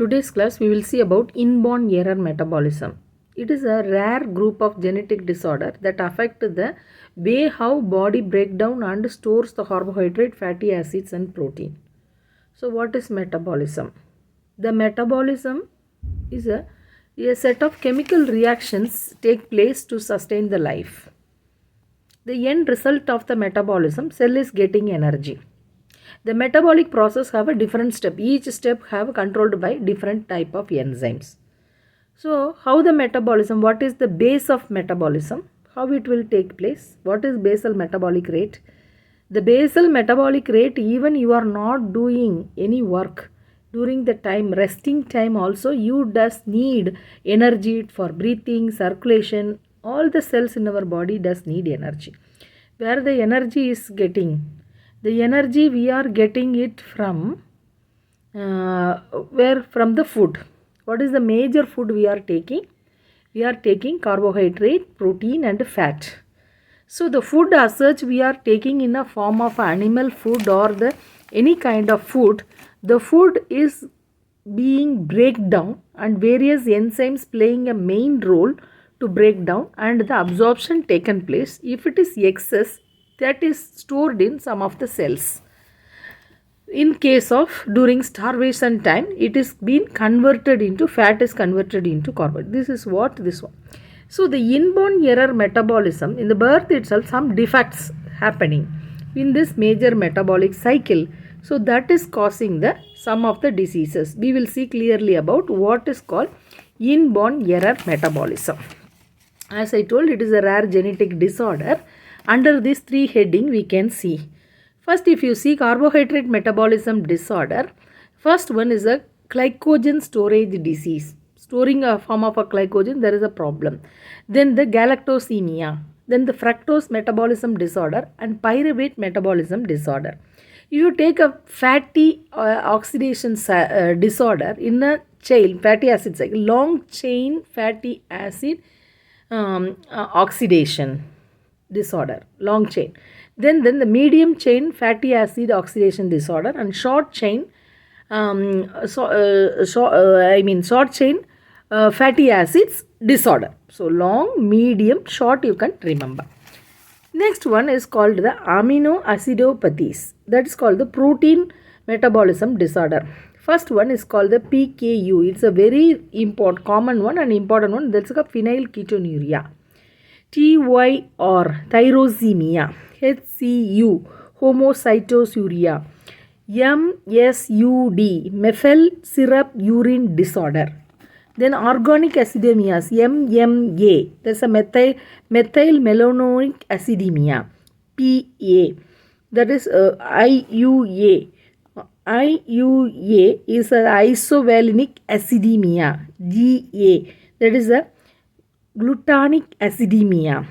today's class we will see about inborn error metabolism. It is a rare group of genetic disorder that affect the way how body break down and stores the carbohydrate, fatty acids and protein. So what is metabolism? The metabolism is a set of chemical reactions take place to sustain the life. The end result of the metabolism, cell is getting energy. The metabolic process have a different step. Each step have controlled by different type of enzymes. So how the metabolism, what is the base of metabolism? How it will take place? What is basal metabolic rate? The basal metabolic rate, even you are not doing any work during the time, resting time also, you does need energy for breathing, circulation. All the cells in our body does need energy. Where the energy is getting? The energy we are getting it from from the food. What is the major food we are taking? We are taking carbohydrate, protein and fat. So the food as such we are taking in a form of animal food or the any kind of food. The food is being break down and various enzymes playing a main role to break down and the absorption taken place. If it is excess, that is stored in some of the cells. In case of during starvation time, it is been converted into fat, is converted into carbohydrate. This is what this one. So the inborn error metabolism, in the birth itself some defects happening in this major metabolic cycle. So that is causing the some of the diseases. We will see clearly about what is called inborn error metabolism. As I told, it is a rare genetic disorder. Under these three heading we can see. First, if you see carbohydrate metabolism disorder, first one is a glycogen storage disease. Storing a form of a glycogen, there is a problem. Then the galactosemia, then the fructose metabolism disorder and pyruvate metabolism disorder. If you take a fatty oxidation disorder in a chain, fatty acid cycle, long chain fatty acid oxidation disorder, long chain. Then the medium chain fatty acid oxidation disorder and short chain short chain fatty acids disorder. So long, medium, short you can remember. Next one is called the amino acidopathies. That is called the protein metabolism disorder. First one is called the PKU. It's a very important, common one and important one. That's a phenylketonuria. TYR, tyrosemia. HCU, homocytosuria. MSUD, methyl syrup urine disorder. Then organic acidemias, MMA, there's a methyl malonic acidemia, PA, that is IUA. IUA is a isovalenic acidemia, GA, that is a glutamic acidemia.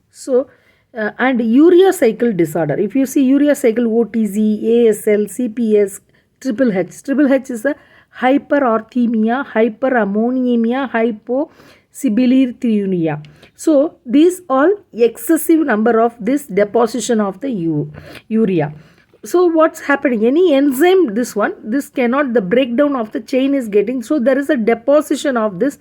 So, and urea cycle disorder. If you see urea cycle OTC, ASL, CPS, triple H is a hyperorthemia, hyperammonemia, hyposibyluria. So these all excessive number of this deposition of the urea. So what's happening? Any enzyme, this cannot, the breakdown of the chain is getting, so there is a deposition of this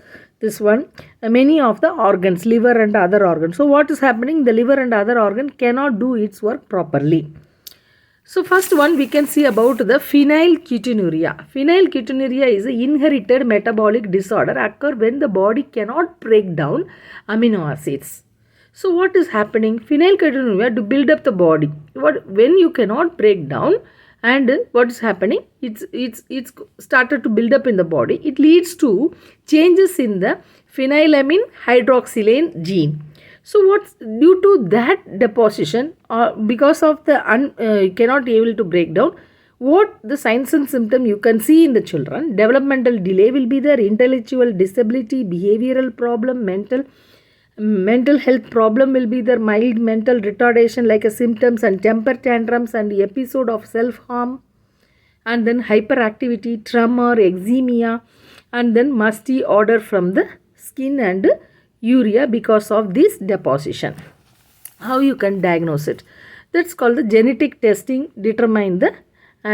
one, many of the organs, liver and other organs. So what is happening? The liver and other organ cannot do its work properly. So first one we can see about the phenylketonuria. Phenylketonuria is an inherited metabolic disorder occur when the body cannot break down amino acids. So what is happening? Phenylketonuria to build up the body. When you cannot break down and what is happening? It's started to build up in the body. It leads to changes in the phenylamine hydroxylase gene. So what's due to that deposition or because of the cannot be able to break down, what the signs and symptom you can see in the children? Developmental delay will be there, intellectual disability, behavioral problem, mental health problem will be there, mild mental retardation like a symptoms and temper tantrums and episode of self-harm, and then hyperactivity, tremor, eczema, and then musty odor from the skin and urea because of this deposition. How you can diagnose it? That's called the genetic testing, determine the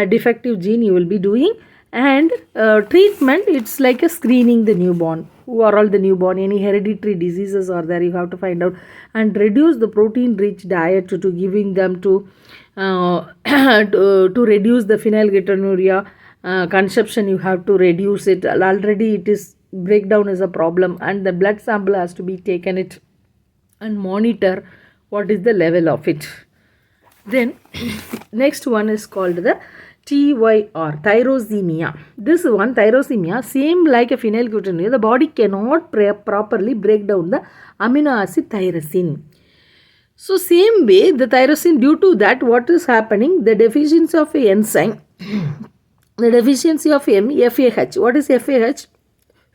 defective gene you will be doing, And treatment, it's like a screening the newborn. Who are all the newborn? Any hereditary diseases are there? You have to find out and reduce the protein-rich diet to giving them to to reduce the phenylketonuria consumption. You have to reduce it. Already it is breakdown is a problem, and the blood sample has to be taken it and monitor what is the level of it. Then next one is called the TYR, tyrosine. This one, tyrosine, same like a phenylketonuria, the body cannot properly break down the amino acid tyrosine. So same way, the tyrosine, due to that, what is happening? The deficiency of a enzyme, the deficiency of FAH. What is FAH?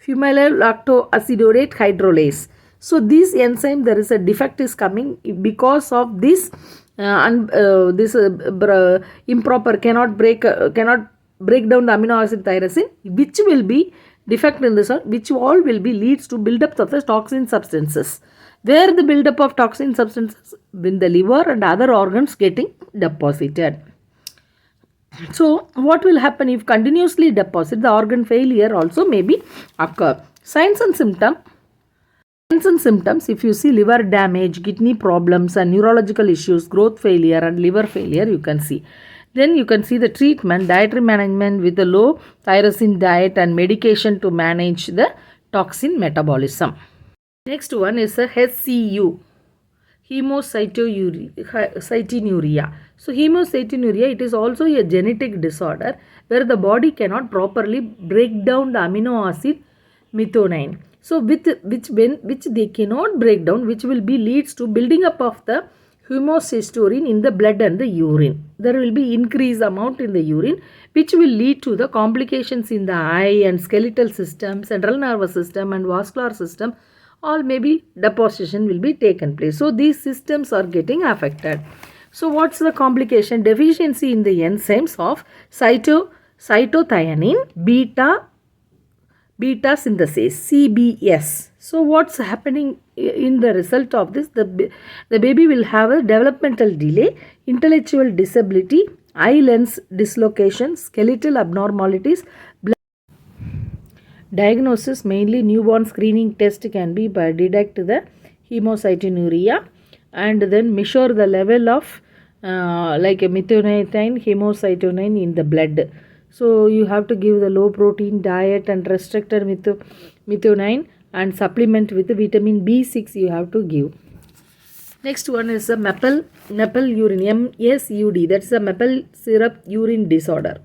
Fumarate lactoacidorate hydrolase. So this enzyme, there is a defect is coming because of this improper cannot break down the amino acid tyrosine, which will be defect in this one, which all will be leads to buildup of the toxin substances. Where the buildup of toxin substances in the liver and other organs getting deposited. So what will happen if continuously deposit? The organ failure also may be occur. Signs and symptoms, if you see liver damage, kidney problems and neurological issues, growth failure and liver failure, you can see. Then you can see the treatment, dietary management with a low tyrosine diet and medication to manage the toxin metabolism. Next one is a HCU, hemocytinuria. So hemocytinuria, it is also a genetic disorder where the body cannot properly break down the amino acid methionine. So which they cannot break down, which will be leads to building up of the homocysteine in the blood and the urine. There will be increased amount in the urine, which will lead to the complications in the eye and skeletal system, central nervous system and vascular system. All maybe deposition will be taken place. So these systems are getting affected. So what's the complication? Deficiency in the enzymes of cytothianine beta synthase, CBS. So what's happening in the result of this? The baby will have a developmental delay, intellectual disability, eye lens dislocation, skeletal abnormalities. Diagnosis, mainly newborn screening test can be by detect the hemocytinuria and then measure the level of like a methionine, hemocytinine in the blood. So you have to give the low protein diet and restricted methionine and supplement with vitamin B6 you have to give. Next one is a maple urine, MSUD, that's a maple syrup urine disorder.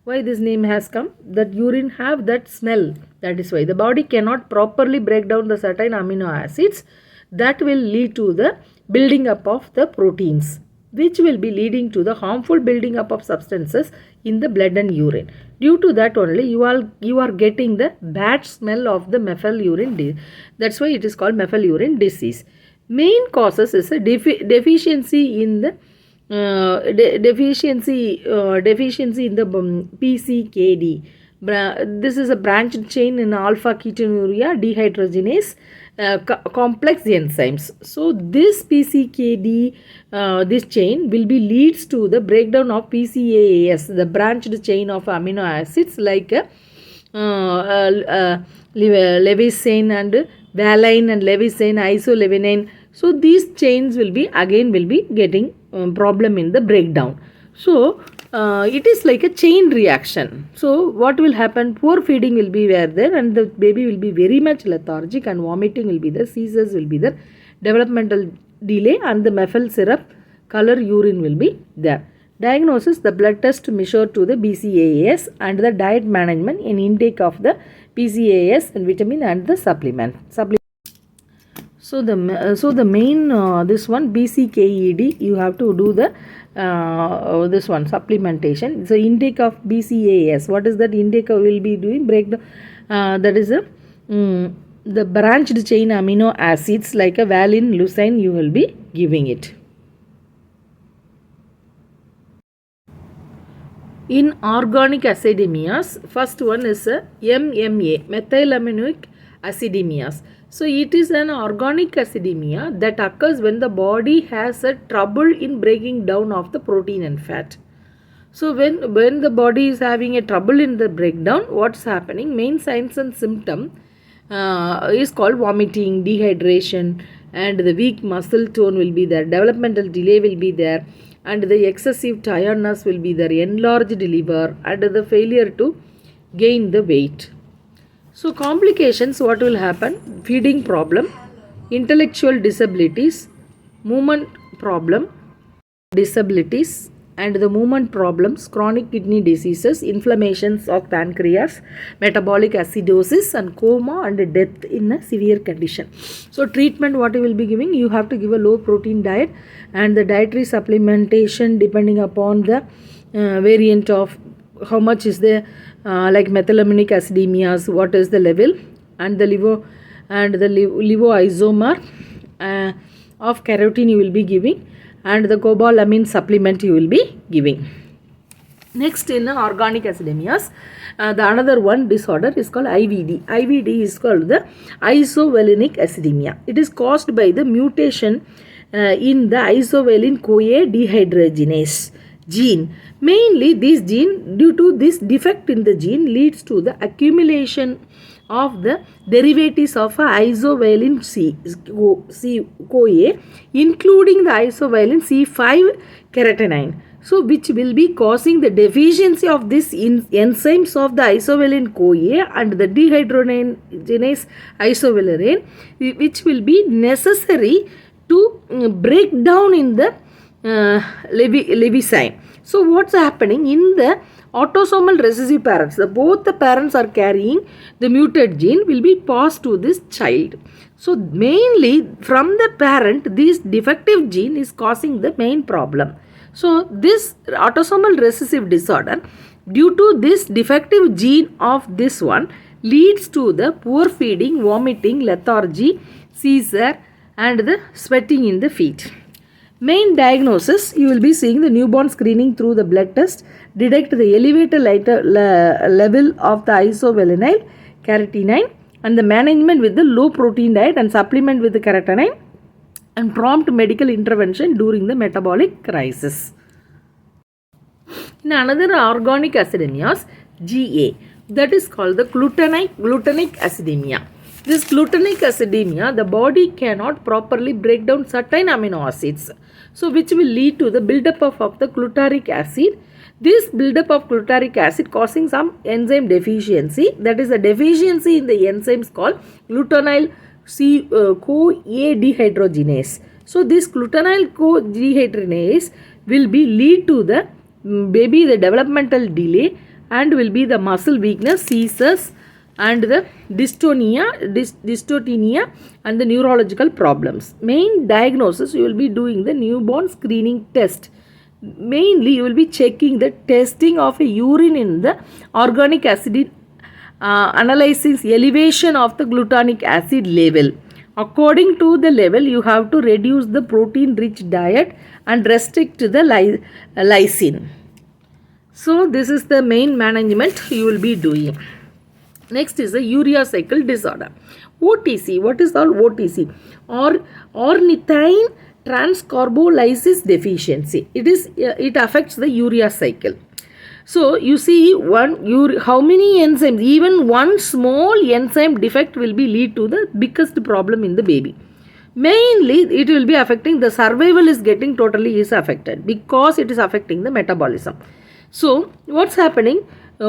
Why this name has come? That urine have that smell. That is why the body cannot properly break down the certain amino acids. That will lead to the building up of the proteins, which will be leading to the harmful building up of substances in the blood and urine. Due to that only you are getting the bad smell of the methyl urine. That's why it is called methyl urine disease. Main causes is a deficiency in the deficiency in the PCKD. This is a branched chain in alpha ketonuria dehydrogenase complex enzymes. So this PCKD, this chain will be leads to the breakdown of PCAAS, the branched chain of amino acids like levicine and valine and levicine, isolevinine. So these chains will be getting problem in the breakdown. So it is like a chain reaction. So what will happen? Poor feeding will be there and the baby will be very much lethargic and vomiting will be there, seizures will be there, developmental delay and the methyl syrup color urine will be there. Diagnosis, the blood test measure to the BCAAS and the diet management in intake of the BCAAS and vitamin and the supplement. So the main this one BCKED you have to do the this one supplementation. So intake of BCAAS. What is that intake will be doing? Breakdown. That is the branched chain amino acids like a valine, leucine you will be giving it. In organic acidemias, first one is a MMA, methylaminoic acidemias. So it is an organic acidemia that occurs when the body has a trouble in breaking down of the protein and fat. So when the body is having a trouble in the breakdown, what's happening? Main signs and symptom is called vomiting, dehydration, and the weak muscle tone will be there. Developmental delay will be there, and the excessive tiredness will be there. Enlarged liver and the failure to gain the weight. So complications, what will happen? Feeding problem, intellectual disabilities, movement problem, disabilities, and the movement problems, chronic kidney diseases, inflammations of pancreas, metabolic acidosis, and coma and death in a severe condition. So treatment, what you will be giving? You have to give a low protein diet and the dietary supplementation depending upon the variant of how much is the like methylamic acidemias, what is the level, and the lipoisomer of carotene you will be giving, and the cobalamin supplement you will be giving. Next, in organic acidemias, the another one disorder is called IVD. IVD is called the isovalenic acidemia. It is caused by the mutation in the isovalene CoA dehydrogenase gene. Mainly this gene, due to this defect in the gene, leads to the accumulation of the derivatives of isovalene CoA, including the isovalene C5 carotene. So which will be causing the deficiency of this enzymes of the isovalene CoA and the dehydrogenase isovaleric, which will be necessary to break down in the leucine. So what's happening in the autosomal recessive parents? Both the parents are carrying the muted gene will be passed to this child. So mainly from the parent, this defective gene is causing the main problem. So this autosomal recessive disorder, due to this defective gene of this one, leads to the poor feeding, vomiting, lethargy, seizure, and the sweating in the feet. Main diagnosis, you will be seeing the newborn screening through the blood test, detect the elevated level of the isovalenic carotene, and the management with the low protein diet and supplement with the carotene, and prompt medical intervention during the metabolic crisis. In another organic acidemias, GA, that is called the glutamic acidemia. This glutamic acidemia, the body cannot properly break down certain amino acids, so which will lead to the buildup of the glutaric acid. This buildup of glutaric acid causing some enzyme deficiency, that is a deficiency in the enzymes called glutenyl CoA dehydrogenase. So this glutenyl CoA dehydrogenase will be lead to the baby the developmental delay and will be the muscle weakness, seizures, and the dystonia and the neurological problems. Main diagnosis, you will be doing the newborn screening test. Mainly you will be checking the testing of a urine in the organic acid analyzing elevation of the glutamic acid level. According to the level, you have to reduce the protein rich diet and restrict the lysine. So this is the main management you will be doing. Next is the urea cycle disorder. OTC. What is all OTC? Or ornithine transcarbolysis deficiency. It affects the urea cycle. So you see how many enzymes, even one small enzyme defect will be lead to the biggest problem in the baby. Mainly it will be affecting the survival is affected because it is affecting the metabolism. So what's happening?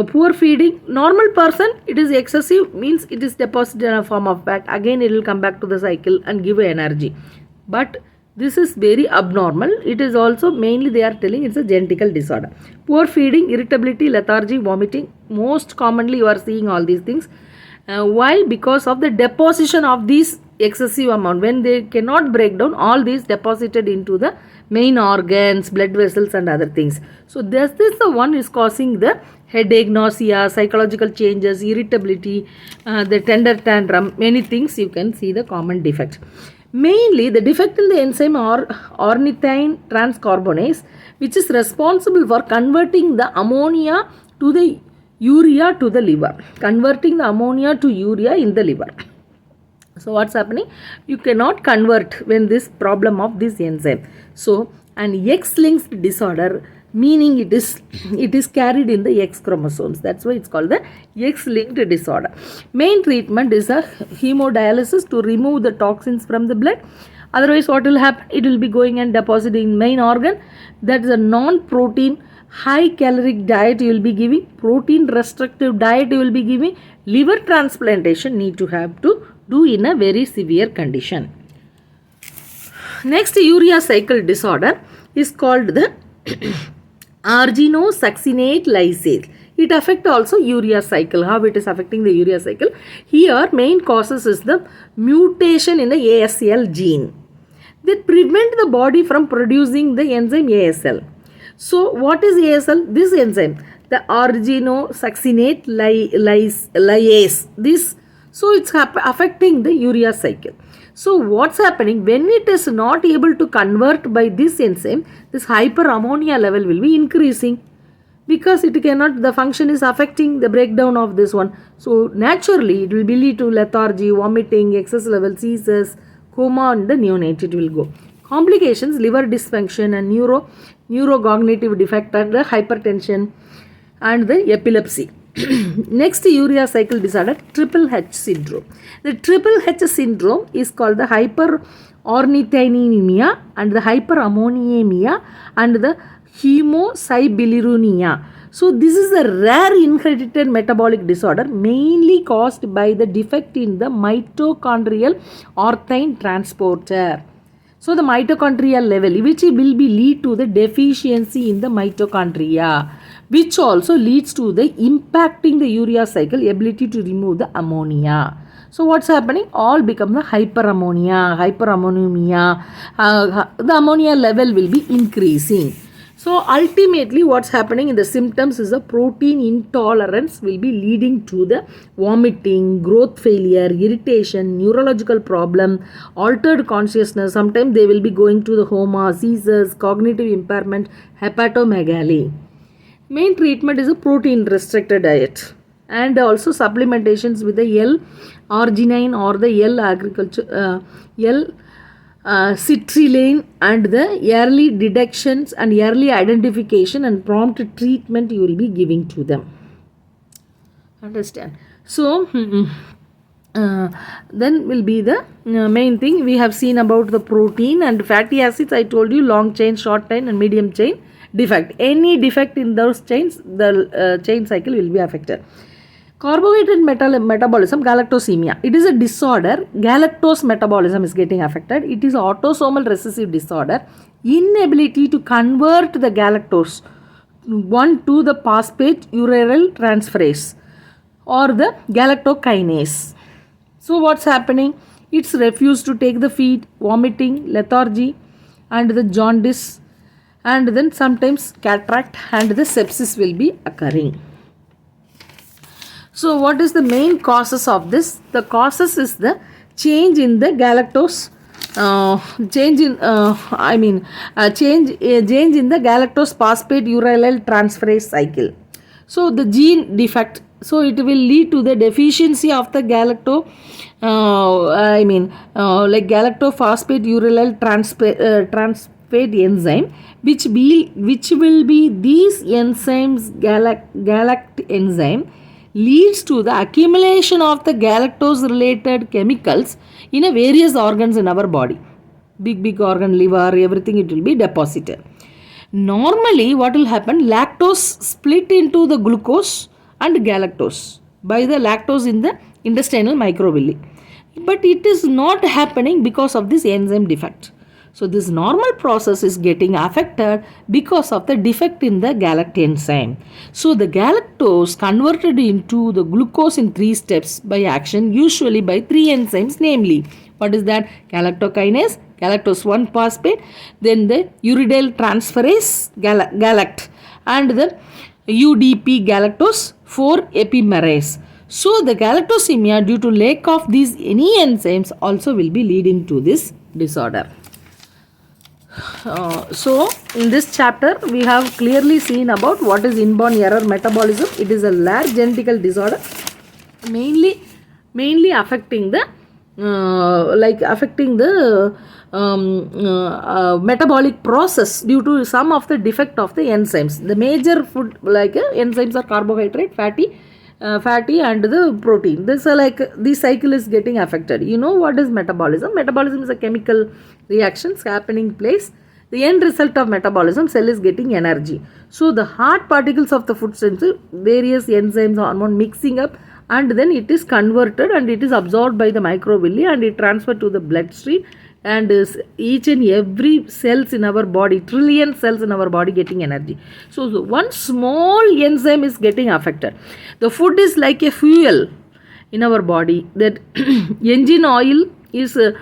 Poor feeding. Normal person, it is excessive, means it is deposited in a form of fat. Again it will come back to the cycle and give energy. But this is very abnormal. It is also mainly they are telling it's a genetical disorder. Poor feeding, irritability, lethargy, vomiting. Most commonly you are seeing all these things. Why? Because of the deposition of these excessive amount. When they cannot break down, all these deposited into the main organs, blood vessels and other things. So this is the one is causing the headache, nausea, psychological changes, irritability, the tender tantrum, many things you can see the common defect. Mainly the defect in the enzyme ornithine transcarbonase, which is responsible for converting the ammonia to the urea to the liver. Converting the ammonia to urea in the liver. So what's happening? You cannot convert when this problem of this enzyme. So an X-linked disorder, meaning it is carried in the X chromosomes. That's why it's called the X-linked disorder. Main treatment is a hemodialysis to remove the toxins from the blood. Otherwise, what will happen? It will be going and depositing in main organ. That is a non-protein, high caloric diet you will be giving. Protein restrictive diet you will be giving. Liver transplantation need to have to do in a very severe condition. Next urea cycle disorder is called the arginosuccinate lysate. It affects also urea cycle. How it is affecting the urea cycle? Here main causes is the mutation in the ASL gene that prevent the body from producing the enzyme ASL. So what is ASL? This enzyme, the arginosuccinate lyase. This, so it's affecting the urea cycle. So what's happening when it is not able to convert by this enzyme, this hyperammonia level will be increasing because it cannot, the function is affecting the breakdown of this one. So naturally it will be lead to lethargy, vomiting, excess level seizures, coma, and the neonate it will go. Complications, liver dysfunction and neurocognitive defect and the hypertension and the epilepsy. Next urea cycle disorder, triple H syndrome. The triple H syndrome is called the hyperornithinemia and the hyperammonemia and the hemosibiliruria. So this is a rare inherited metabolic disorder mainly caused by the defect in the mitochondrial orthine transporter. So the mitochondrial level, which will be lead to the deficiency in the mitochondria, which also leads to the impacting the urea cycle ability to remove the ammonia. So what's happening? All become the hyperammonemia. The ammonia level will be increasing. So ultimately what's happening in the symptoms is a protein intolerance will be leading to the vomiting, growth failure, irritation, neurological problem, altered consciousness. Sometimes they will be going to the coma, seizures, cognitive impairment, hepatomegaly. Main treatment is a protein restricted diet and also supplementations with the L-arginine or the citrulline and the early detections and early identification and prompt treatment you will be giving to them. Understand? So then will be the main thing we have seen about the protein and fatty acids. I told you long chain, short chain and medium chain defect. Any defect in those chains, the chain cycle will be affected. Carbohydrate metabolism, galactosemia. It is a disorder. Galactose metabolism is getting affected. It is autosomal recessive disorder. Inability to convert the galactose one to the phosphate uranyl transferase or the galactokinase. So what's happening? It's refused to take the feed, vomiting, lethargy and the jaundice and then sometimes cataract and the sepsis will be occurring. So what is the main causes of this? The causes is the change in the galactose, change in the galactose phosphate uranyl transferase cycle. So the gene defect, so it will lead to the deficiency of the galactophosphate uranyl transferase enzyme, which will be these enzymes galact enzyme leads to the accumulation of the galactose related chemicals in a various organs in our body. Big organ, liver, everything it will be deposited. Normally what will happen? Lactose split into the glucose and galactose by the lactose in the intestinal microvilli. But it is not happening because of this enzyme defect. So this normal process is getting affected because of the defect in the galact enzyme. So the galactose converted into the glucose in 3 steps by action, usually by 3 enzymes, namely, what is that? Galactokinase, galactose 1 phosphate, then the uridyl transferase galact and the UDP galactose 4 epimerase. So the galactosemia due to lack of these any enzymes also will be leading to this disorder. So in this chapter we have clearly seen about what is inborn error metabolism. It is a rare genetical disorder mainly affecting the like affecting the metabolic process due to some of the defect of the enzymes. The major food like enzymes are carbohydrate, fatty and the protein. This like the cycle is getting affected. You know what is metabolism? Metabolism is a chemical reactions happening place. The end result of metabolism, cell is getting energy. So the hard particles of the food sensor, various enzymes, hormone mixing up, and then it is converted and it is absorbed by the microvilli and it transferred to the bloodstream, and is each and every cells in our body, trillion cells in our body getting energy. So one small enzyme is getting affected. The food is like a fuel in our body. That engine oil is enzymes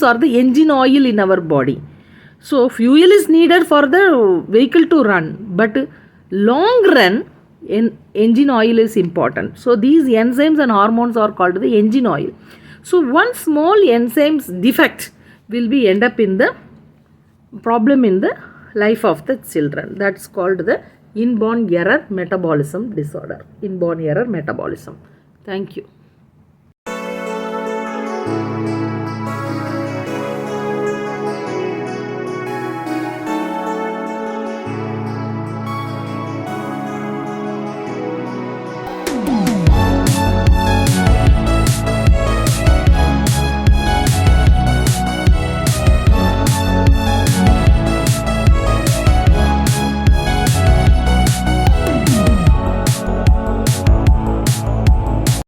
are the engine oil in our body. So fuel is needed for the vehicle to run, but long run engine oil is important. So these enzymes and hormones are called the engine oil. So one small enzyme's defect will be end up in the problem in the life of the children. That's called the inborn error metabolism disorder. Inborn error metabolism. Thank you.